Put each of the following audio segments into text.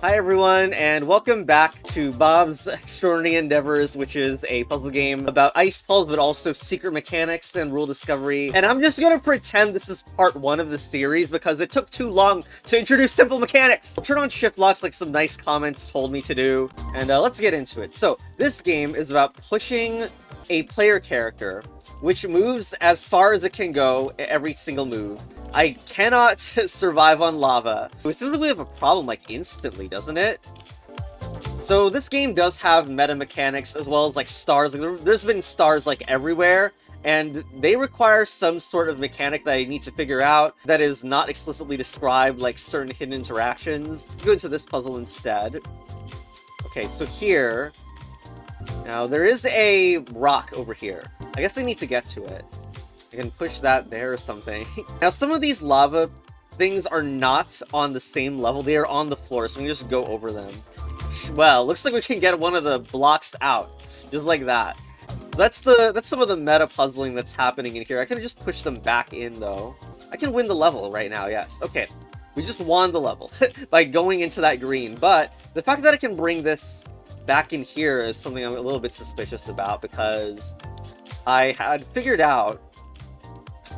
Hi everyone, and welcome back to Bob's Extraordinary Endeavors, which is a puzzle game about ice puzzles, but also secret mechanics and rule discovery. And I'm just gonna pretend this is part 1 of the series because it took too long to introduce simple mechanics. I'll turn on shift locks like some nice comments told me to do, and let's get into it. So, this game is about pushing a player character, which moves as far as it can go every single move. I cannot survive on lava. It seems like we have a problem like instantly, doesn't it? So this game does have meta mechanics as well as like stars. Like, there's been stars like everywhere, and they require some sort of mechanic that I need to figure out that is not explicitly described, like certain hidden interactions. Let's go into this puzzle instead. Okay, so here, now there is a rock over here. I guess I need to get to it. I can push that there or something. Now, some of these lava things are not on the same level. They are on the floor, so we can just go over them. Well, looks like we can get one of the blocks out. Just like that. So that's some of the meta puzzling that's happening in here. I can just push them back in, though. I can win the level right now, yes. Okay, we just won the level by going into that green. But the fact that I can bring this back in here is something I'm a little bit suspicious about, because I had figured out,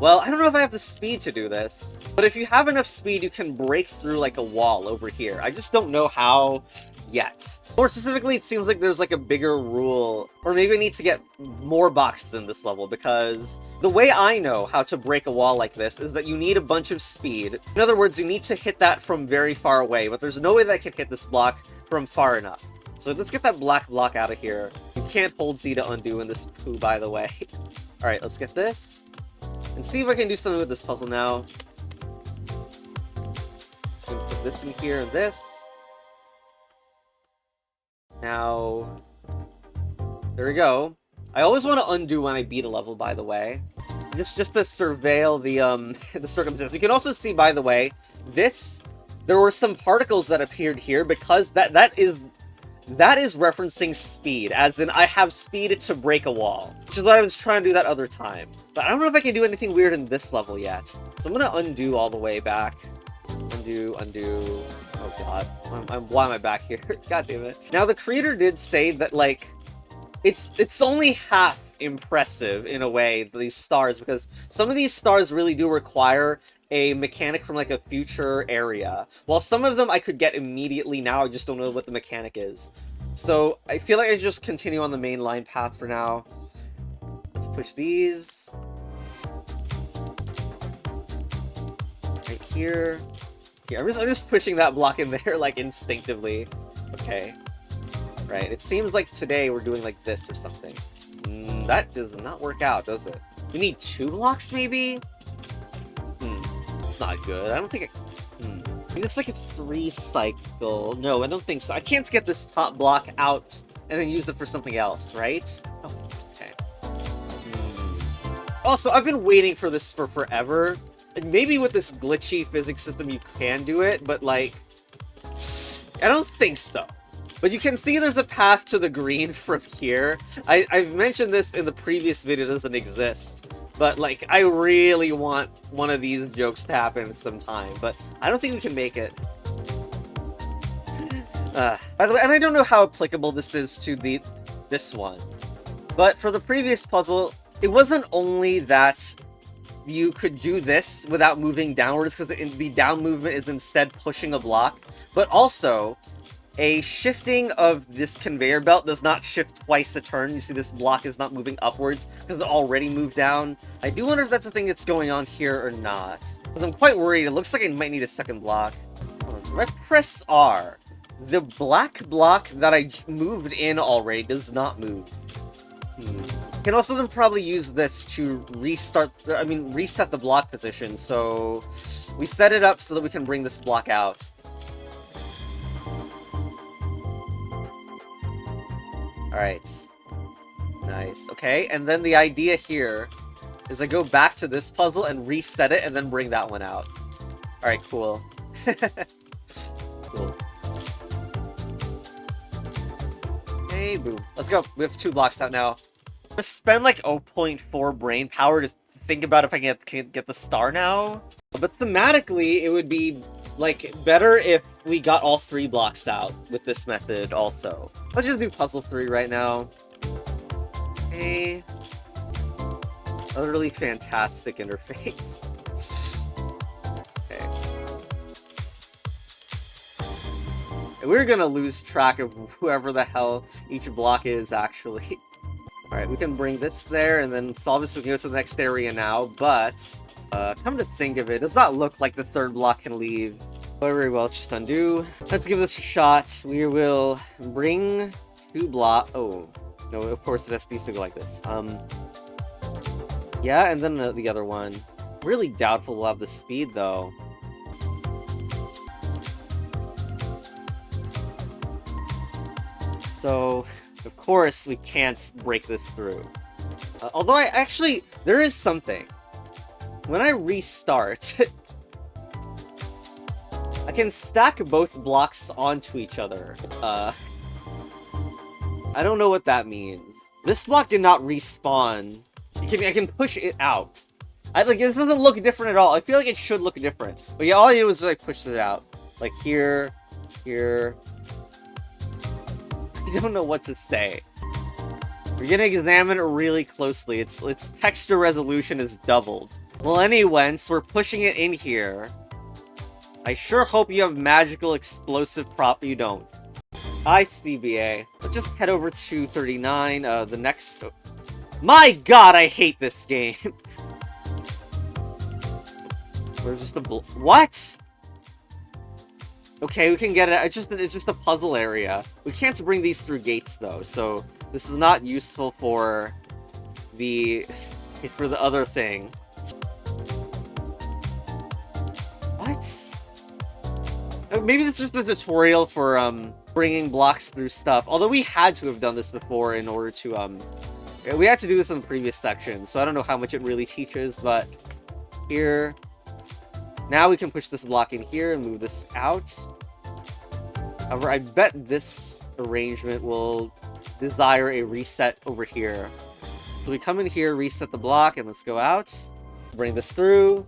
well, I don't know if I have the speed to do this, but if you have enough speed, you can break through like a wall over here. I just don't know how yet. More specifically, it seems like there's like a bigger rule, or maybe I need to get more boxes in this level, because the way I know how to break a wall like this is that you need a bunch of speed. In other words, you need to hit that from very far away, but there's no way that I can hit this block from far enough. So let's get that black block out of here. You can't hold Z to undo in this poo, by the way. Alright, let's get this. And see if I can do something with this puzzle now. So I'm gonna put this in here and this. Now, there we go. I always want to undo when I beat a level, by the way. Just to surveil the the circumstance. You can also see, by the way, there were some particles that appeared here because that is referencing speed, as in I have speed to break a wall, which is what I was trying to do that other time. But I don't know if I can do anything weird in this level yet. So I'm gonna undo all the way back. Undo. Oh god. Why am I back here? God damn it. Now, the creator did say that, like, it's only half impressive in a way, these stars, because some of these stars really do require a mechanic from like a future area, while some of them I could get immediately now. I just don't know what the mechanic is. So I feel like I just continue on the main line path for now. Let's push these right here. Yeah, I'm just pushing that block in there like instinctively. Okay, right, it seems like today we're doing like this or something. That does not work out, does it? We need 2 blocks maybe? It's not good. I don't think I think it's like a 3 cycle. No, I don't think so. I can't get this top block out and then use it for something else, right? Oh, it's okay. Also, I've been waiting for this for forever. And maybe with this glitchy physics system you can do it, but like, I don't think so. But you can see there's a path to the green from here. I've mentioned this in the previous video, it doesn't exist. But, like, I really want one of these jokes to happen sometime, but I don't think we can make it. By the way, and I don't know how applicable this is to this one, but for the previous puzzle, it wasn't only that you could do this without moving downwards, because the down movement is instead pushing a block, but also a shifting of this conveyor belt does not shift twice a turn. You see this block is not moving upwards because it already moved down. I do wonder if that's a thing that's going on here or not, because I'm quite worried. It looks like I might need a second block. If I press R, the black block that I moved in already does not move. Can also then probably use this to reset the block position. So we set it up so that we can bring this block out. Alright. Nice. Okay, and then the idea here is I go back to this puzzle and reset it and then bring that one out. Alright, cool. Cool. Hey, boom. Let's go. We have 2 blocks out now. I'm gonna spend like 0.4 brain power to think about if I can get the star now. But thematically, it would be like, better if we got all 3 blocks out with this method also. Let's just do puzzle 3 right now. Okay. Utterly fantastic interface. Okay. We're gonna lose track of whoever the hell each block is, actually. Alright, we can bring this there, and then solve this so we can go to the next area now, but... come to think of it, it does not look like the 3rd block can leave. Very well, just undo. Let's give this a shot. We will bring 2 block... Oh, no, of course it needs to go like this. Yeah, and then the other one. Really doubtful we'll have the speed, though. So, of course, we can't break this through. Although there is something. When I restart, I can stack both blocks onto each other. I don't know what that means. This block did not respawn. I can push it out. This doesn't look different at all. I feel like it should look different. But yeah, all I did was like push it out. Like here, here. I don't know what to say. We're gonna examine it really closely. Its texture resolution is doubled. Well, anyway, so we're pushing it in here. I sure hope you have magical explosive prop. You don't. CBA. Let's just head over to 39. The next... My god, I hate this game. Where's just the what? Okay, we can get it. It's just a puzzle area. We can't bring these through gates though, so this is not useful for the other thing. What? Maybe this is just a tutorial for bringing blocks through stuff. Although we had to have done this before in order to we had to do this in the previous section, so I don't know how much it really teaches, but here. Now we can push this block in here and move this out. However, I bet this arrangement will desire a reset over here. So we come in here, reset the block, and let's go out. Bring this through.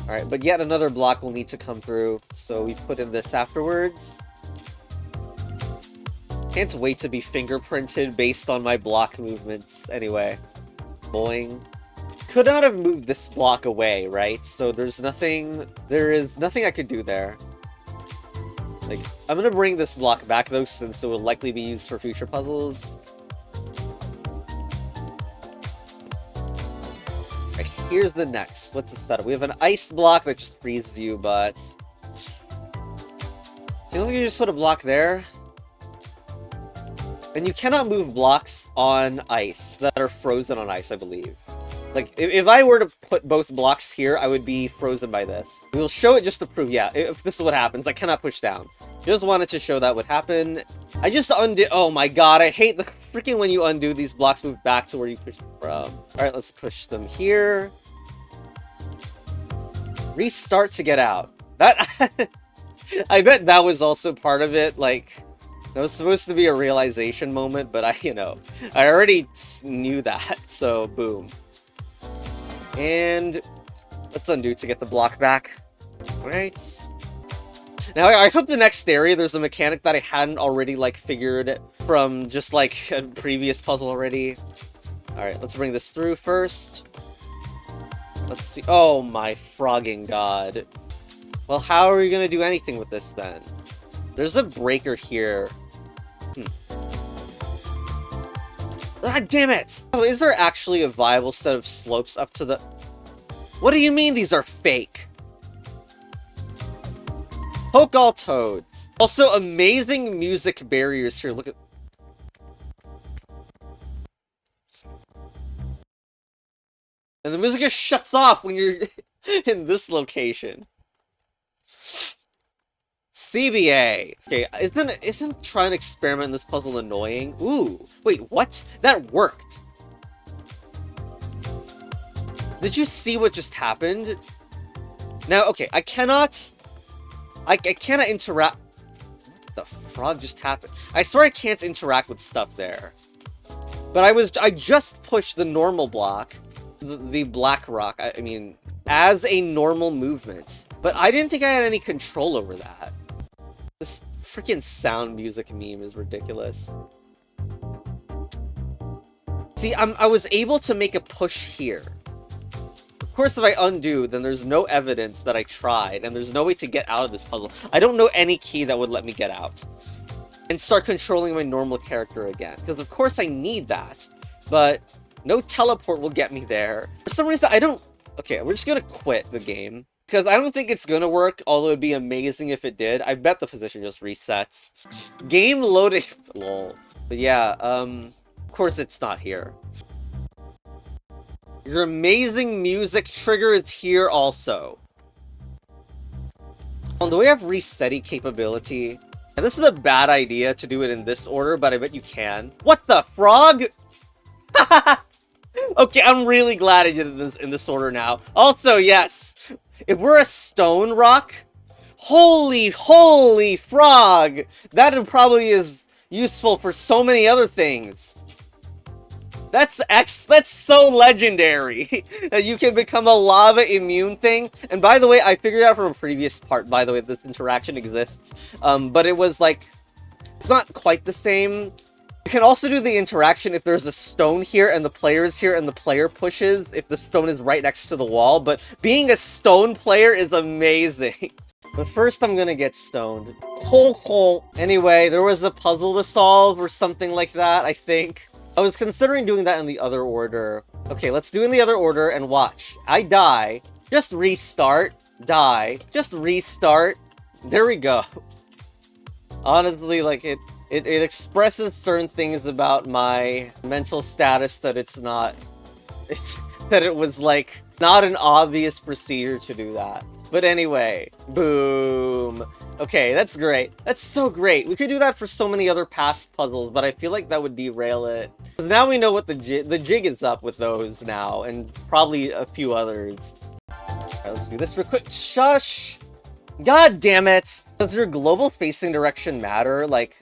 Alright, but yet another block will need to come through, so we put in this afterwards. Can't wait to be fingerprinted based on my block movements. Anyway. Boing. Could not have moved this block away, right? So there is nothing I could do there. Like, I'm gonna bring this block back though, since it will likely be used for future puzzles. Right, here's the next. What's the setup? We have an ice block that just freezes you, but... See, let me just put a block there. And you cannot move blocks on ice that are frozen on ice, I believe. Like, if I were to put both blocks here, I would be frozen by this. We will show it just to prove, yeah, if this is what happens. I cannot push down. Just wanted to show that would happen. I just undid... Oh my god, I hate the freaking when you undo these blocks move back to where you pushed them from. Alright, let's push them here. Restart to get out. That... I bet that was also part of it, like... That was supposed to be a realization moment, but I already knew that, so boom. And let's undo to get the block back. Alright. Now, I hope the next area there's a mechanic that I hadn't already, like, figured from just, like, a previous puzzle already. Alright, let's bring this through first. Let's see. Oh my frogging god. Well, how are we gonna do anything with this, then? There's a breaker here. God damn it! Oh, is there actually a viable set of slopes up to the... What do you mean these are fake? Poklolio All Toads. Also, amazing music barriers here. Look at... And the music just shuts off when you're in this location. CBA. Okay, isn't trying to experiment in this puzzle annoying? Ooh, wait, what? That worked. Did you see what just happened? Now, okay, I cannot interact. What the frog just happened? I swear I can't interact with stuff there. But I just pushed the normal block, the black rock, I mean, as a normal movement. But I didn't think I had any control over that. This freaking sound music meme is ridiculous. See, I was able to make a push here. Of course, if I undo, then there's no evidence that I tried, and there's no way to get out of this puzzle. I don't know any key that would let me get out. And start controlling my normal character again. Because of course I need that. But no teleport will get me there. For some reason, I don't... Okay, we're just gonna quit the game. Because I don't think it's gonna work, although it'd be amazing if it did. I bet the position just resets. Game loading... Lol. But yeah, of course it's not here. Your amazing music trigger is here also. Do we have resetting capability? And this is a bad idea to do it in this order, but I bet you can. What the frog? Okay, I'm really glad I did this in this order now. Also, yes, if we're a stone rock, holy frog! That probably is useful for so many other things. That's so legendary that you can become a lava immune thing. And by the way, I figured out from a previous part, by the way, this interaction exists. But it was like, it's not quite the same. You can also do the interaction if there's a stone here and the player is here and the player pushes if the stone is right next to the wall. But being a stone player is amazing. But first I'm gonna get stoned. Anyway, there was a puzzle to solve or something like that, I think. I was considering doing that in the other order. Okay, let's do it in the other order and watch. I die. Just restart. Die. Just restart. There we go. Honestly, like, it expresses certain things about my mental status that it's not... that it was, like, not an obvious procedure to do that. But anyway, boom. Okay, that's great. That's so great. We could do that for so many other past puzzles, but I feel like that would derail it. Because now we know what the jig is up with those now, and probably a few others. Alright, let's do this real quick. Shush! God damn it! Does your global facing direction matter? Like...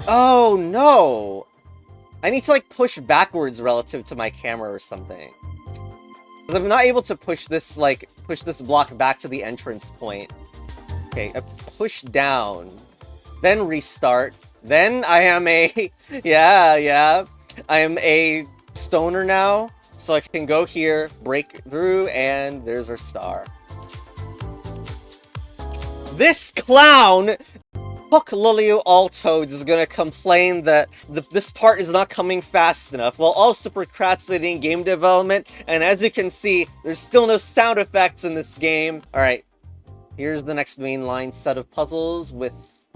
Oh, no! I need to, like, push backwards relative to my camera or something. I'm not able to push this, like, push this block back to the entrance point. Okay, I push down. Then restart. Then I am a... yeah. I am a stoner now. So I can go here, break through, and there's our star. This clown... Poklolio All Toads is gonna complain that this part is not coming fast enough, while also procrastinating game development, and as you can see, there's still no sound effects in this game. Alright, here's the next mainline set of puzzles with...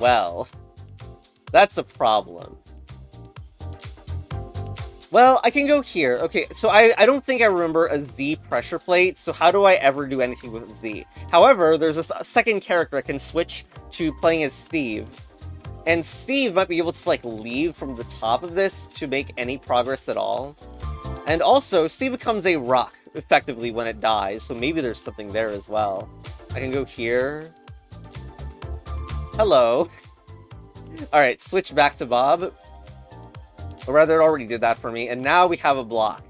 Well, that's a problem. Well, I can go here. Okay, so I don't think I remember a Z pressure plate, so how do I ever do anything with Z? However, there's a second character I can switch to playing as Steve. And Steve might be able to, like, leave from the top of this to make any progress at all. And also, Steve becomes a rock, effectively, when it dies, so maybe there's something there as well. I can go here. Hello. Alright, switch back to Bob. Or rather, it already did that for me, and now we have a block.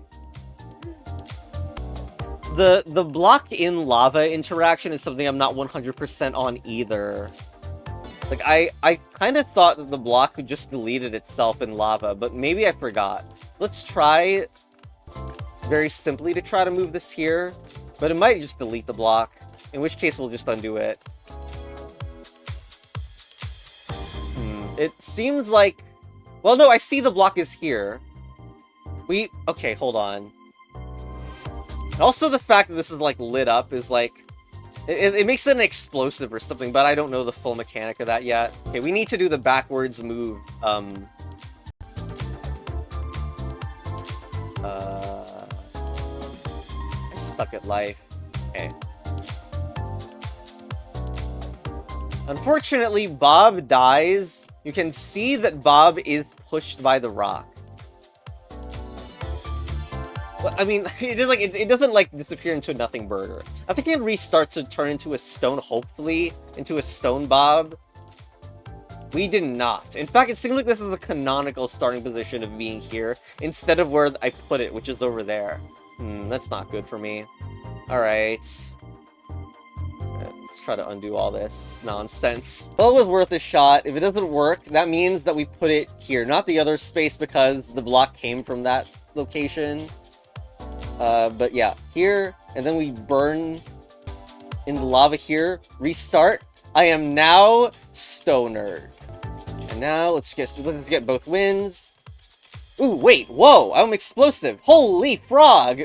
The block in lava interaction is something I'm not 100% on either. Like, I kind of thought that the block would just deleted itself in lava, but maybe I forgot. Let's try very simply to try to move this here, but it might just delete the block, in which case we'll just undo it. It seems like... Well, no, I see the block is here. Okay, hold on. Also, the fact that this is, like, lit up is, like... It makes it an explosive or something, but I don't know the full mechanic of that yet. Okay, we need to do the backwards move. I suck at life. Okay. Unfortunately, Bob dies. You can see that Bob is pushed by the rock. Well, I mean, it is like it doesn't like disappear into a nothing burger. I think it can restart to turn into a stone, hopefully, into a stone Bob. We did not. In fact, it seems like this is the canonical starting position of being here, instead of where I put it, which is over there. That's not good for me. Alright. Let's try to undo all this nonsense. Well, it was worth a shot. If it doesn't work, that means that we put it here, not the other space, because the block came from that location. But yeah, here, and then we burn in the lava here, restart. I am now Stoner. And now let's get both wins. Ooh, wait, whoa, I'm explosive. Holy frog!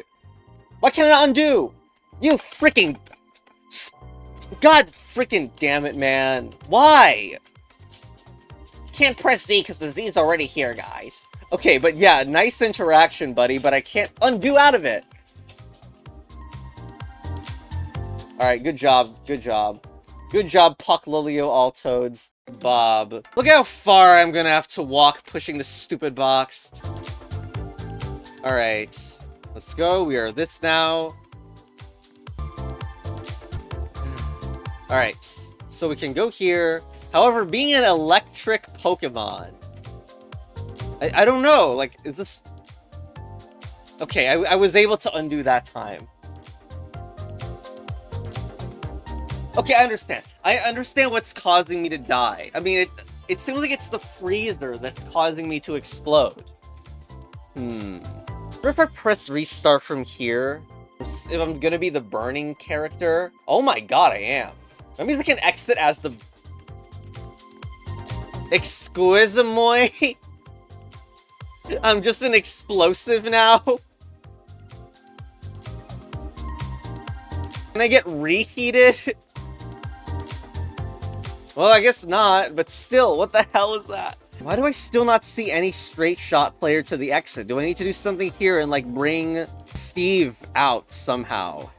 Why can't I undo? You freaking... God freaking damn it, man. Why? Can't press Z because the Z is already here, guys. Okay, but yeah, nice interaction, buddy, but I can't undo out of it. Alright, good job, good job. Good job, Poklolio All Toads. Bob. Look how far I'm gonna have to walk pushing this stupid box. Alright. Let's go. We are this now. Alright. So we can go here. However, being an electric Pokemon... I don't know. Like, is this... Okay, I was able to undo that time. Okay, I understand. I understand what's causing me to die. I mean, it seems like it's the freezer that's causing me to explode. What if I press restart from here? If I'm gonna be the burning character? Oh my god, I am. That means I can exit as the... Exquisimoy? I'm just an explosive now? Can I get reheated? Well, I guess not, but still, what the hell is that? Why do I still not see any straight shot player to the exit? Do I need to do something here and, like, bring Steve out somehow?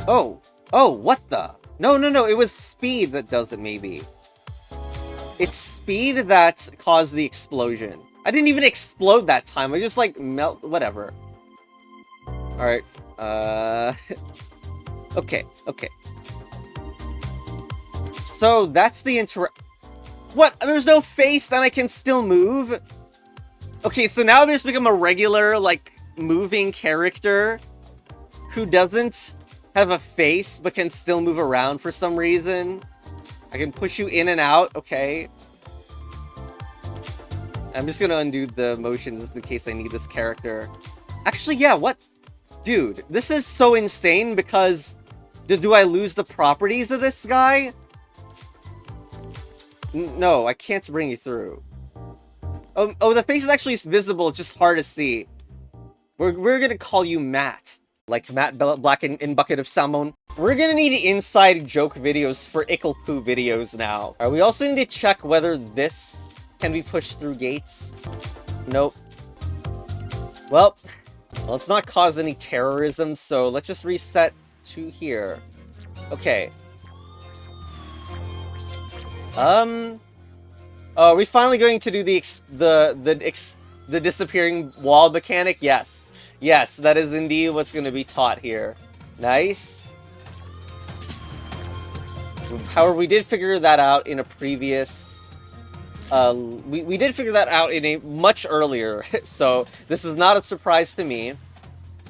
Oh, what the? No, it was speed that does it, maybe. It's speed that caused the explosion. I didn't even explode that time, I just, like, melt, whatever. Alright, okay. So, that's the What? There's no face and I can still move? Okay, so now I've just become a regular, like, moving character who doesn't have a face but can still move around for some reason. I can push you in and out, okay. I'm just gonna undo the motions just in case I need this character. Actually, yeah, what? Dude, this is so insane because... Do I lose the properties of this guy? No, I can't bring you through. Oh, the face is actually visible, it's just hard to see. We're gonna call you Matt. Like Matt Black in Bucket of Salmon. We're gonna need inside joke videos for Ickle Poo videos now. Alright, we also need to check whether this can be pushed through gates. Nope. Well, let's not cause any terrorism, so let's just reset to here. Okay. Are we finally going to do the disappearing wall mechanic? Yes. Yes, that is indeed what's going to be taught here. Nice. However, we did figure that out in a previous... we did figure that out in a much earlier, so this is not a surprise to me.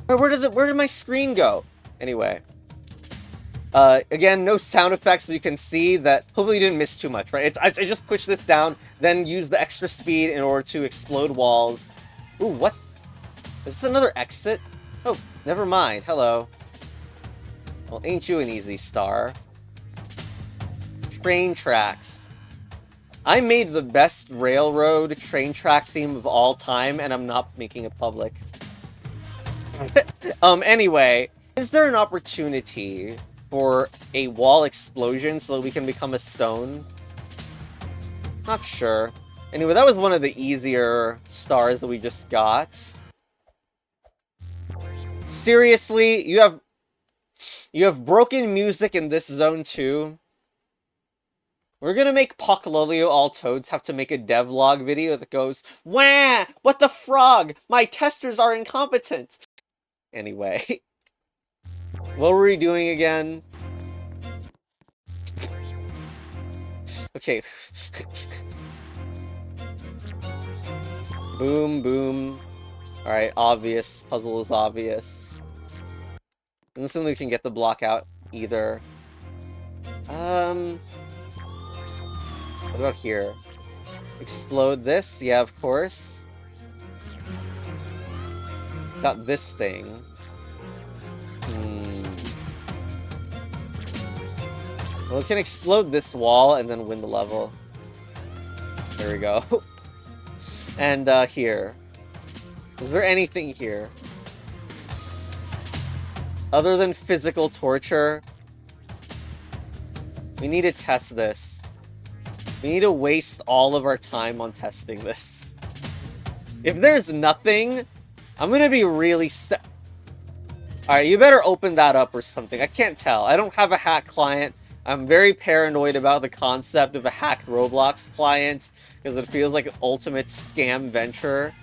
Where did my screen go? Anyway. Again, no sound effects, but you can see that hopefully you didn't miss too much, right? I just pushed this down, then use the extra speed in order to explode walls. Ooh, what? Is this another exit? Oh, never mind. Hello. Well, ain't you an easy star? Train tracks. I made the best railroad train track theme of all time, and I'm not making it public. Anyway, is there an opportunity for a wall explosion so that we can become a stone? Not sure. Anyway, that was one of the easier stars that we just got. Seriously, you have broken music in this zone too? We're gonna make Poklolio All Toads have to make a devlog video that goes, "Wah! What the frog? My testers are incompetent!" Anyway. What were we doing again? Okay. Boom, boom. Alright, obvious. Puzzle is obvious. And this one we can get the block out either. What about here? Explode this? Yeah, of course. Got this thing. Well, we can explode this wall and then win the level. There we go. And, here. Is there anything here? Other than physical torture? We need to test this. We need to waste all of our time on testing this. If there's nothing, I'm gonna be really Alright, you better open that up or something. I can't tell. I don't have a hack client. I'm very paranoid about the concept of a hacked Roblox client, because it feels like an ultimate scam venture.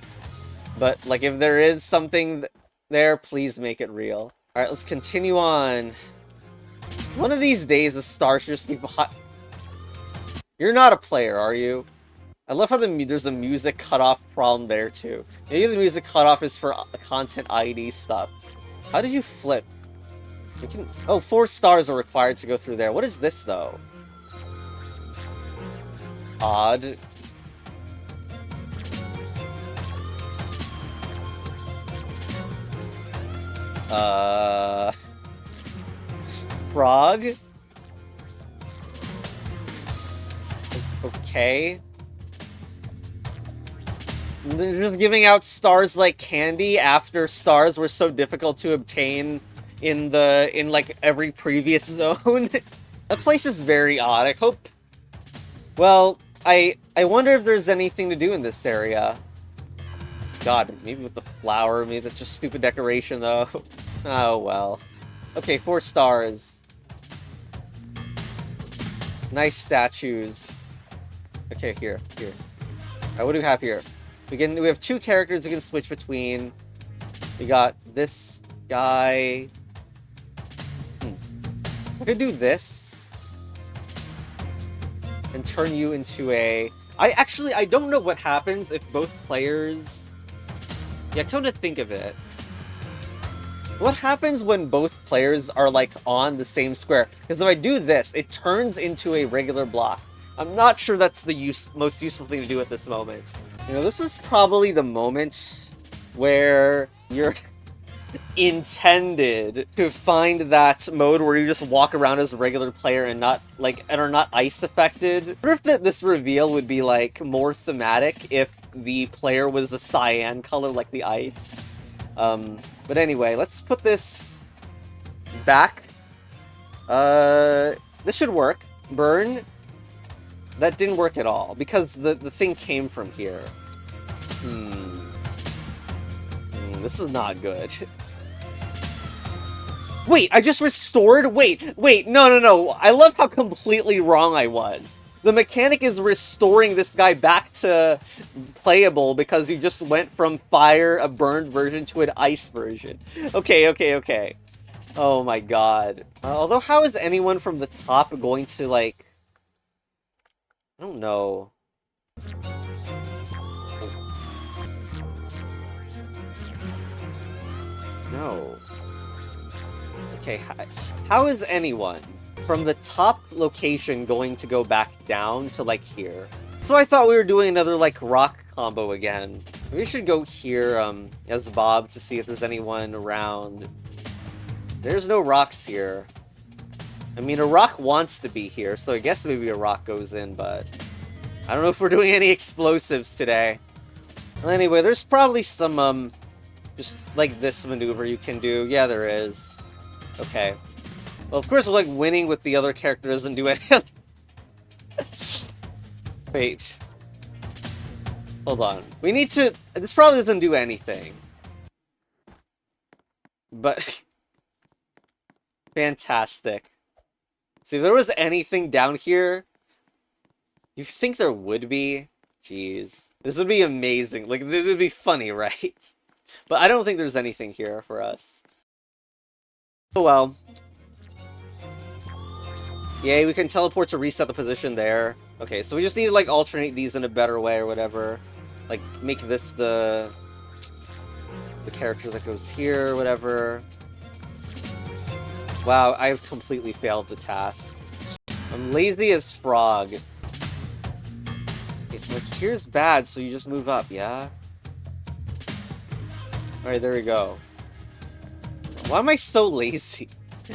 But, like, if there is something there, please make it real. Alright, let's continue on. One of these days, the stars should just be behind... You're not a player, are you? I love how there's a music cutoff problem there, too. Maybe the music cutoff is for content ID stuff. How did you flip? We can... Oh, 4 stars are required to go through there. What is this, though? Odd. Frog? Okay. They're just giving out stars like candy after stars were so difficult to obtain in like every previous zone. That place is very odd. I hope... Well, I wonder if there's anything to do in this area. God, maybe with the flower, maybe that's just stupid decoration though. Oh well. Okay, 4 stars. Nice statues. Okay, here. Alright, what do we have here? We have 2 characters we can switch between. We got this guy. I could do this. And turn you into a... I don't know what happens if both players... Yeah, come to think of it. What happens when both players are, like, on the same square? Because if I do this, it turns into a regular block. I'm not sure that's the most useful thing to do at this moment. You know, this is probably the moment where you're intended to find that mode where you just walk around as a regular player and not, like, and are not ice affected. I wonder if this reveal would be, like, more thematic if the player was a cyan color like the ice. But anyway, let's put this back. This should work. Burn. That didn't work at all, because the thing came from here. This is not good. Wait, I just restored? Wait, no. I love how completely wrong I was. The mechanic is restoring this guy back to playable because you just went from a burned version, to an ice version. Okay. Oh my god. Although, how is anyone from the top going to, like... I don't know. No. Okay, how is anyone from the top location going to go back down to, like, here? So I thought we were doing another, like, rock combo again. We should go here, as Bob to see if there's anyone around. There's no rocks here. I mean, a rock wants to be here, so I guess maybe a rock goes in, but... I don't know if we're doing any explosives today. Well, anyway, there's probably some, just, like, this maneuver you can do. Yeah, there is. Okay. Well, of course, like, winning with the other character doesn't do anything. Wait. Hold on. We need to... This probably doesn't do anything. But... Fantastic. See, if there was anything down here... You think there would be? Jeez. This would be amazing. Like, this would be funny, right? But I don't think there's anything here for us. Oh well. Yay, we can teleport to reset the position there. Okay, so we just need to, like, alternate these in a better way or whatever. Like, make this the character that goes here or whatever. Wow, I've completely failed the task. I'm lazy as frog. Okay, so, like, here's bad, so you just move up, yeah? Alright, there we go. Why am I so lazy?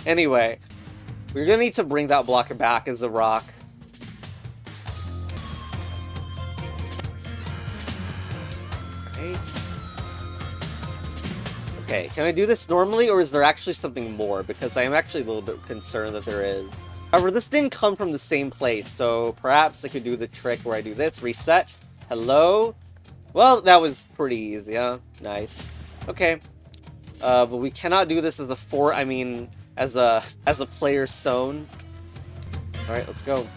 Anyway, we're gonna need to bring that block back as a rock. Right. Okay, can I do this normally, or is there actually something more? Because I am actually a little bit concerned that there is. However, this didn't come from the same place, so perhaps I could do the trick where I do this, reset. Hello? Well, that was pretty easy, huh? Nice. Okay. But we cannot do this as as a player stone. Alright, let's go.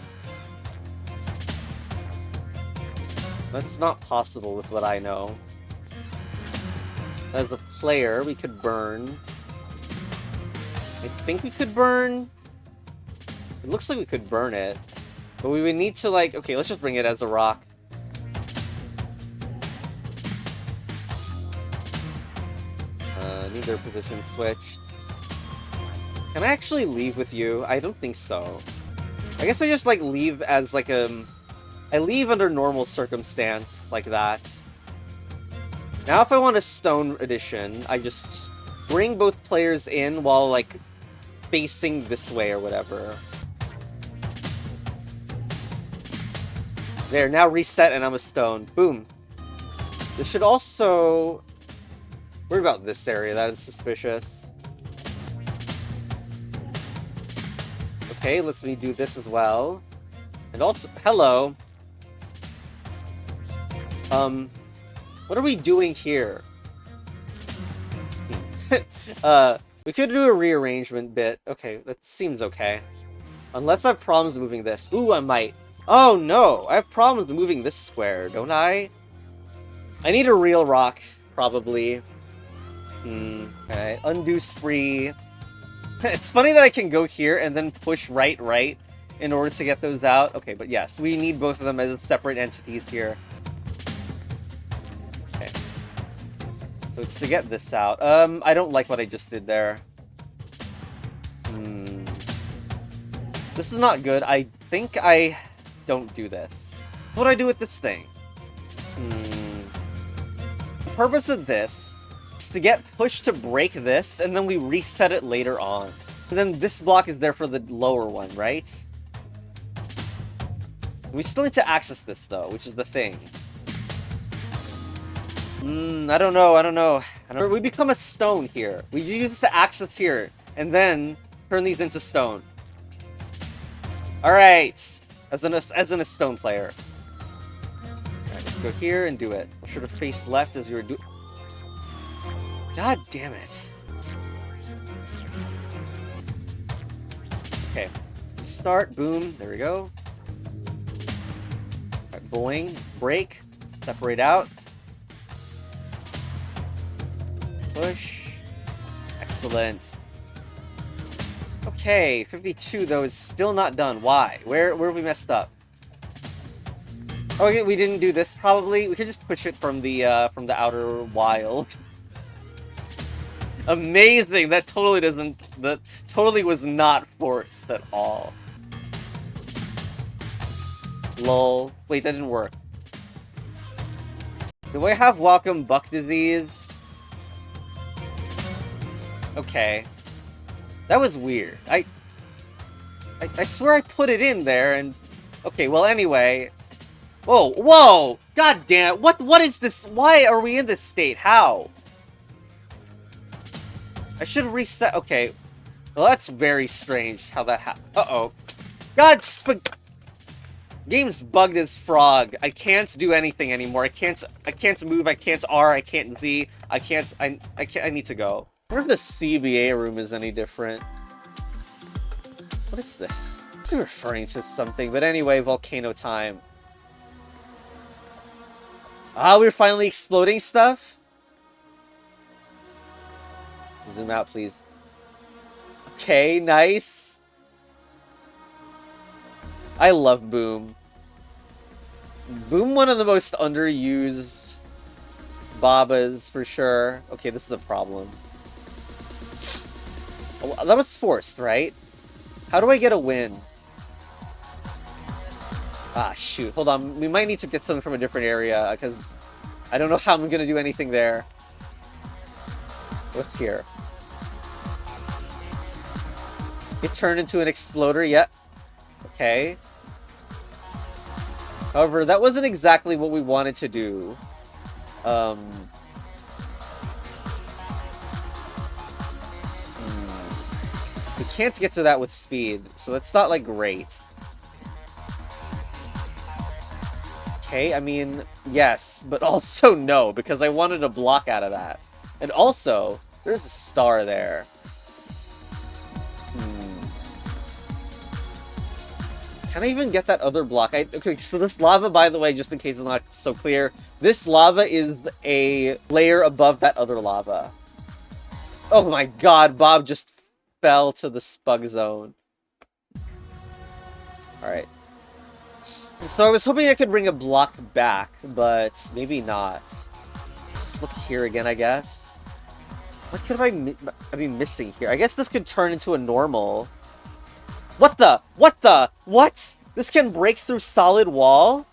That's not possible with what I know. As a player, we could burn. I think we could burn. It looks like we could burn it. But we would need to, like... Okay, let's just bring it as a rock. Neither position switched. Can I actually leave with you? I don't think so. I guess I just, like, leave as, like, I leave under normal circumstance, like that. Now if I want a stone edition, I just bring both players in while, like, facing this way or whatever. There, now reset and I'm a stone. Boom. This should also... What about this area? That is suspicious. Okay, let's me do this as well. And also... Hello. What are we doing here? We could do a rearrangement bit. Okay, that seems okay. Unless I have problems moving this. Ooh, I might. Oh no! I have problems moving this square, don't I? I need a real rock, probably. Alright, undo spree. It's funny that I can go here and then push right in order to get those out. Okay, but yes, we need both of them as separate entities here. Okay. So it's to get this out. I don't like what I just did there. This is not good. I think I don't do this. What do I do with this thing? The purpose of this is to get pushed to break this, and then we reset it later on. And then this block is there for the lower one, right? We still need to access this, though, which is the thing. I don't know. We become a stone here. We use this to access here, and then turn these into stone. Alright! As in a stone player. Alright, let's go here and do it. Should have faced left as you were doing... God damn it. Okay. Start, boom, there we go. Alright, boing, break, separate out. Push. Excellent. Okay, 52 though is still not done. Why? Where have we messed up? Oh, okay, we didn't do this probably. We could just push it from the outer wild. Amazing! That totally was not forced at all. Lol. Wait, that didn't work. Do I have welcome buck disease? Okay. That was weird. I swear I put it in there and... Okay, well anyway... Whoa! God damn! What is this? Why are we in this state? How? I should have reset... Okay. Well, that's very strange how that happened. Uh-oh. God, game's bugged as frog. I can't do anything anymore. I can't move, I can't R, I can't Z. I need to go. I wonder if the CBA room is any different. What is this? It's referring to something, but anyway, volcano time. Ah, we're finally exploding stuff? Zoom out, please. Okay, nice. I love Boom. Boom, one of the most underused Babas for sure. Okay, this is a problem. Oh, that was forced, right? How do I get a win? Ah, shoot. Hold on. We might need to get something from a different area, because I don't know how I'm going to do anything there. What's here? It turned into an exploder, yep. Okay. However, that wasn't exactly what we wanted to do. We can't get to that with speed, so that's not, like, great. Okay, I mean, yes, but also no, because I wanted a block out of that. And also, there's a star there. Can I even get that other block? Okay, so this lava, by the way, just in case it's not so clear, this lava is a layer above that other lava. Oh my god, Bob just fell to the spug zone. Alright. So I was hoping I could bring a block back, but maybe not. Let's look here again, I guess. What could I be missing here? I guess this could turn into a normal. What the? What the? What? This can break through solid wall?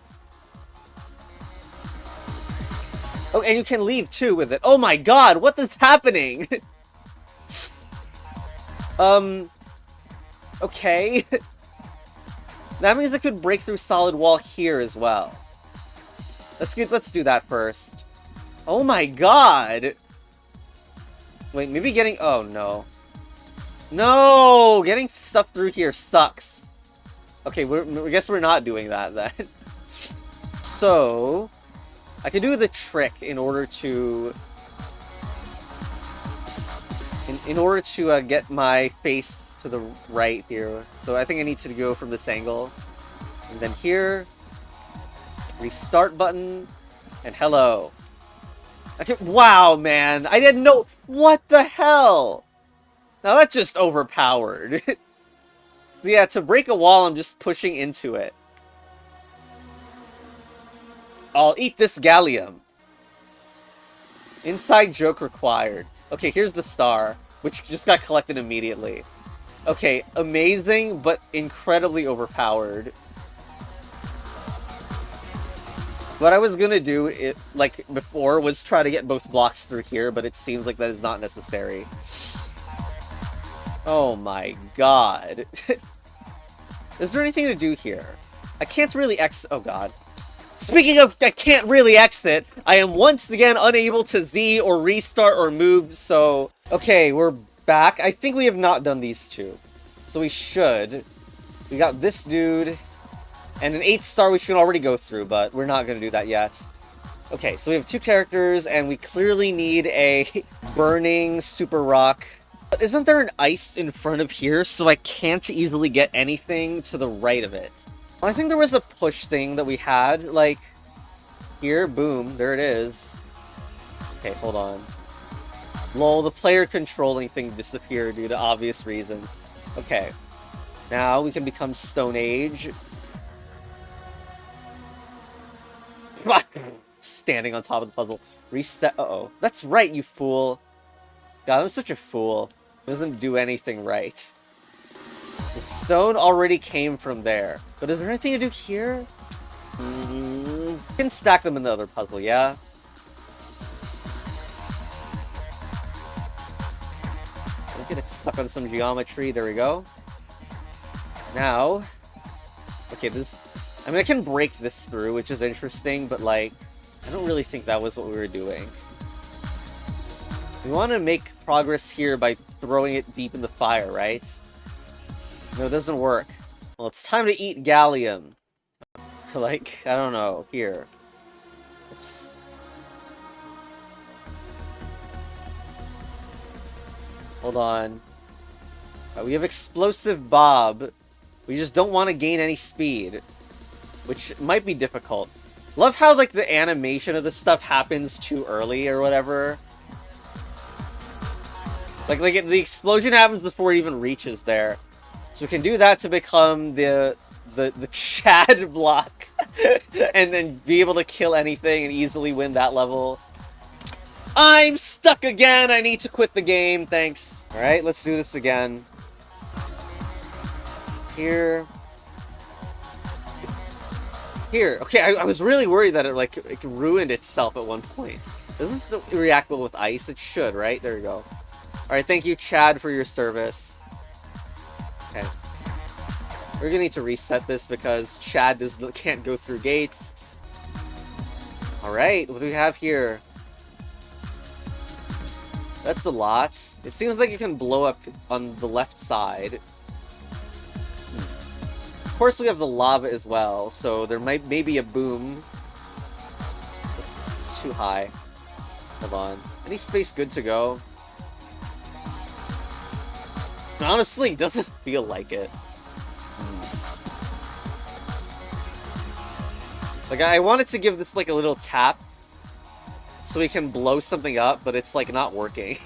Oh, and you can leave too with it. Oh my god, what is happening? Okay. That means it could break through solid wall here as well. Let's do that first. Oh my god! Wait, maybe getting... Oh, no. No! Getting stuff through here sucks. Okay, I guess we're not doing that, then. So... I can do the trick in order to... In order to get my face to the right here. So I think I need to go from this angle. And then here... Restart button. And hello. Okay, wow, man. I didn't know... What the hell? Now that's just overpowered. So yeah, to break a wall, I'm just pushing into it. I'll eat this gallium. Inside joke required. Okay, here's the star, which just got collected immediately. Okay, amazing, but incredibly overpowered. What I was gonna do, like before, was try to get both blocks through here, but it seems like that is not necessary. Oh my god. Is there anything to do here? I can't really oh god. Speaking of I can't really exit, I am once again unable to Z or restart or move, so... Okay, we're back. I think we have not done these two. So we should. We got this dude, and an 8-star which we can already go through, but we're not going to do that yet. Okay, so we have 2 characters, and we clearly need a burning super rock. But isn't there an ice in front of here, so I can't easily get anything to the right of it? I think there was a push thing that we had, like, here, boom, there it is. Okay, hold on. Lol, the player controlling thing disappeared due to obvious reasons. Okay. Now we can become Stone Age. Standing on top of the puzzle. Reset. Uh-oh. That's right, you fool. God, I'm such a fool. Doesn't do anything right. The stone already came from there. But is there anything to do here? You can stack them in the other puzzle, yeah? Don't get it stuck on some geometry. There we go. Now... Okay, this... I mean, I can break this through, which is interesting, but, like... I don't really think that was what we were doing. We want to make progress here by throwing it deep in the fire, right? No, it doesn't work. Well, it's time to eat gallium. Like, I don't know. Here. Oops. Hold on. We have Explosive Bob. We just don't want to gain any speed. Which might be difficult. Love how, like, the animation of this stuff happens too early or whatever. Like the explosion happens before it even reaches there. So we can do that to become the the Chad block and then be able to kill anything and easily win that level. I'm stuck again! I need to quit the game, thanks. Alright, let's do this again. Here. Here. Okay, I was really worried that it ruined itself at one point. Does this react well with ice? It should, right? There you go. Alright, thank you, Chad, for your service. Okay. We're gonna need to reset this because Chad can't go through gates. Alright, what do we have here? That's a lot. It seems like you can blow up on the left side. Of course, we have the lava as well, so there might maybe a boom. It's too high. Hold on. Any space good to go? Honestly, it doesn't feel like it. Like, I wanted to give this like a little tap so we can blow something up, but it's like not working.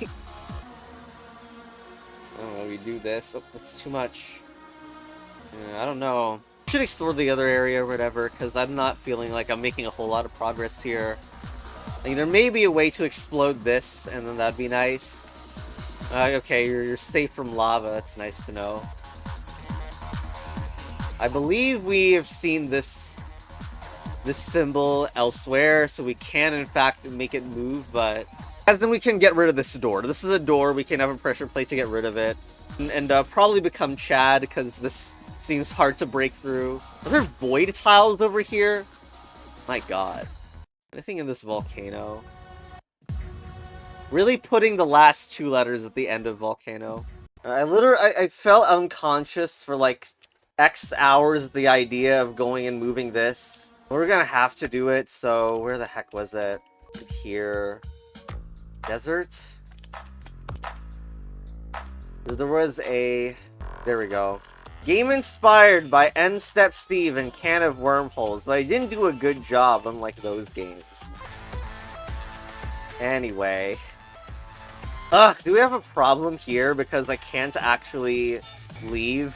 Oh, we do this. Oh, that's too much. I don't know. I should explore the other area or whatever, because I'm not feeling like I'm making a whole lot of progress here. Like, there may be a way to explode this, and then that'd be nice. Okay, you're safe from lava. That's nice to know. I believe we have seen this symbol elsewhere, so we can in fact make it move, but as then we can get rid of this door. This is a door, we can have a pressure plate to get rid of it, and probably become Chad, because this seems hard to break through. Are there void tiles over here? My god. Anything in this volcano? Really putting the last two letters at the end of volcano. I felt unconscious for like X hours at the idea of going and moving this. We're gonna have to do it, so where the heck was it? Is it here? Desert? There was a... There we go. Game inspired by End Step Steve and Can of Wormholes, but I didn't do a good job unlike those games. Anyway. Ugh, do we have a problem here because I can't actually leave?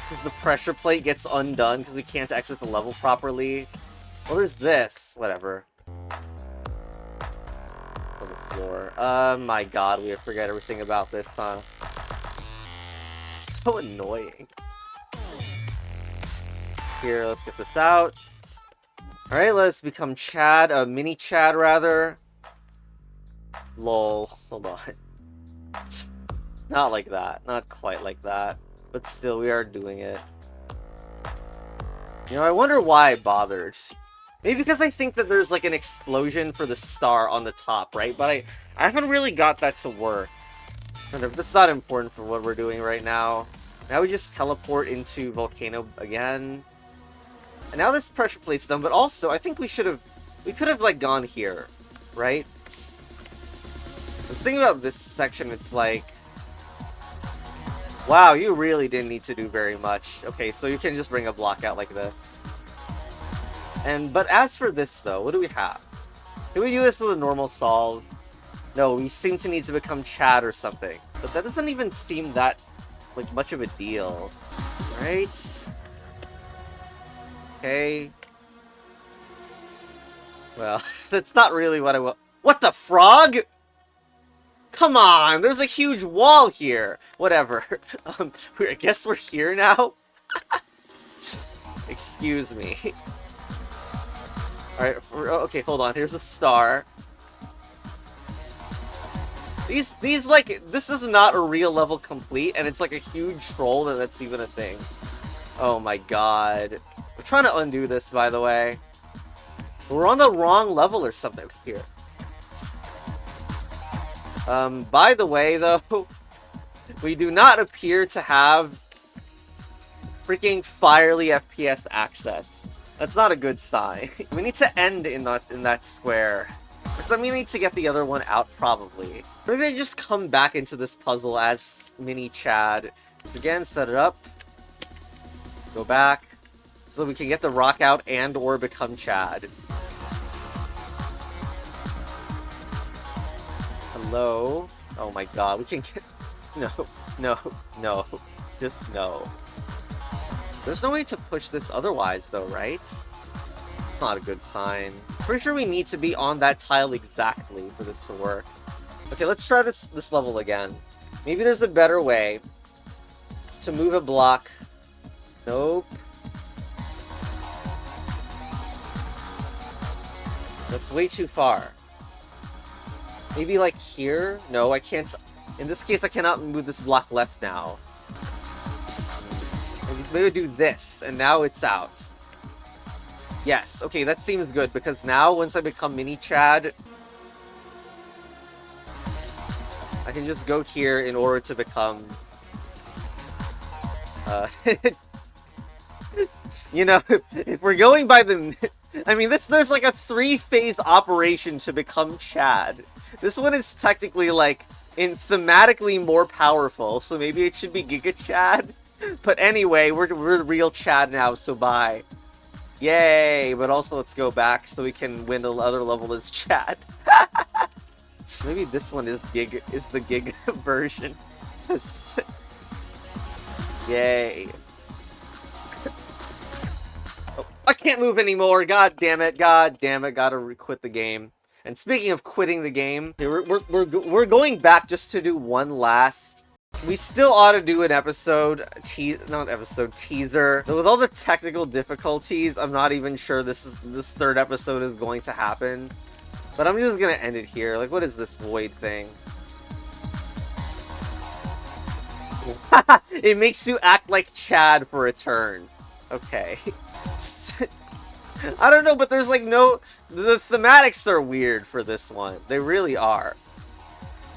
Because the pressure plate gets undone because we can't exit the level properly. Well, there's this. Whatever. On the floor. My god, we forget everything about this, huh? So annoying. Here, let's get this out. Alright, let's become Chad. Mini Chad, rather. Lol. Hold on. Not like that. Not quite like that. But still, we are doing it. You know, I wonder why I bothered. Maybe because I think that there's like an explosion for the star on the top, right? But I haven't really got that to work. That's not important for what we're doing right now. Now we just teleport into Volcano again. And now this pressure plate's done, but also I think we could have like gone here, right? I was thinking about this section, it's like, wow, you really didn't need to do very much. Okay, so you can just bring a block out like this. But as for this though, what do we have? Can we do this with a normal solve? No, we seem to need to become Chad or something. But that doesn't even seem that, like, much of a deal. Right? Okay. Well, that's not really what I want. What the frog? Come on, there's a huge wall here. Whatever. I guess we're here now? Excuse me. Alright, okay, hold on. Here's a star. These, like, this is not a real level complete, and it's like a huge troll that's even a thing. Oh my god. I'm trying to undo this, by the way. We're on the wrong level or something here. By the way, though, we do not appear to have freaking Firely FPS access. That's not a good sign. We need to end in that square. Because then we need to get the other one out, probably. Maybe I just come back into this puzzle as Mini Chad. Once again, set it up. Go back. So we can get the rock out and or become Chad. Hello? Oh my god, we can get... No, no, no. Just no. There's no way to push this otherwise, though, right? It's not a good sign. Pretty sure we need to be on that tile exactly for this to work. Okay, let's try this level again. Maybe there's a better way to move a block. Nope. That's way too far. Maybe like here? No, I can't. In this case, I cannot move this block left now. Maybe do this, and now it's out. Yes, okay, that seems good, because now, once I become Mini Chad, I can just go here in order to become... you know, if we're going by the... I mean, there's like a 3-phase operation to become Chad. This one is technically, like, thematically more powerful, so maybe it should be Giga Chad. But anyway, we're real Chad now, so bye. Yay! But also, let's go back so we can win the other level as Chad. Maybe this one is the Giga version. Yay. Oh, I can't move anymore. God damn it. God damn it. Gotta quit the game. And speaking of quitting the game, we're going back just to do one last... We still ought to do an episode, teaser. With all the technical difficulties, I'm not even sure this third episode is going to happen. But I'm just gonna end it here. Like, what is this void thing? It makes you act like Chad for a turn. Okay. I don't know, but there's like no... The thematics are weird for this one. They really are.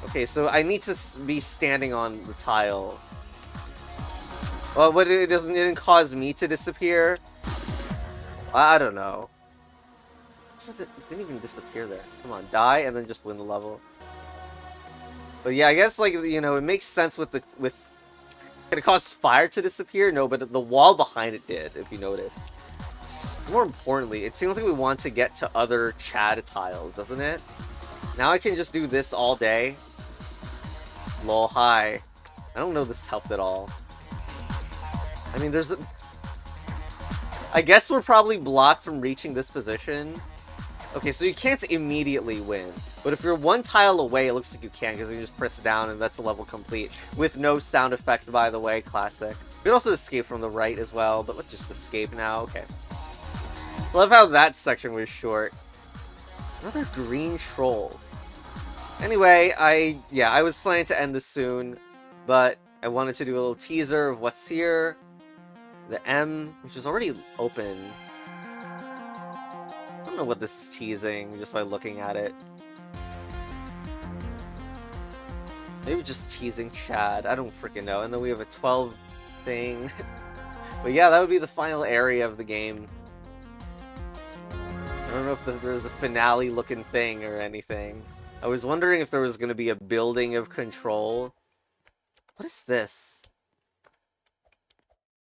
Okay, so I need to be standing on the tile. Well, but it didn't cause me to disappear? I don't know. It didn't even disappear there. Come on, die and then just win the level. But yeah, I guess, like, you know, it makes sense with the... Did it cause fire to disappear? No, but the wall behind it did, if you notice. More importantly, it seems like we want to get to other Chad tiles, doesn't it? Now I can just do this all day. Lol, hi. I don't know if this helped at all. I mean, there's a... I guess we're probably blocked from reaching this position. Okay, so you can't immediately win. But if you're one tile away, it looks like you can, because you just press down and that's a level complete. With no sound effect, by the way. Classic. You can also escape from the right as well, but let's just escape now. Okay. Love how that section was short. Another green troll. Anyway, I was planning to end this soon, but I wanted to do a little teaser of what's here. The M, which is already open. I don't know what this is teasing, just by looking at it. Maybe just teasing Chad, I don't freaking know. And then we have a 12 thing. But yeah, that would be the final area of the game. I don't know if there's a finale-looking thing or anything. I was wondering if there was going to be a building of control. What is this?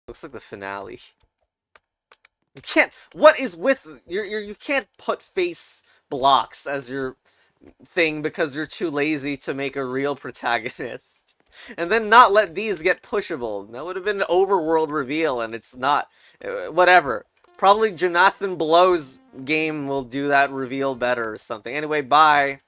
Looks like the finale. You can't... What is with... You can't put face blocks as your thing because you're too lazy to make a real protagonist. And then not let these get pushable. That would have been an overworld reveal, and it's not. Whatever. Probably Jonathan Blow's game will do that reveal better or something. Anyway, bye.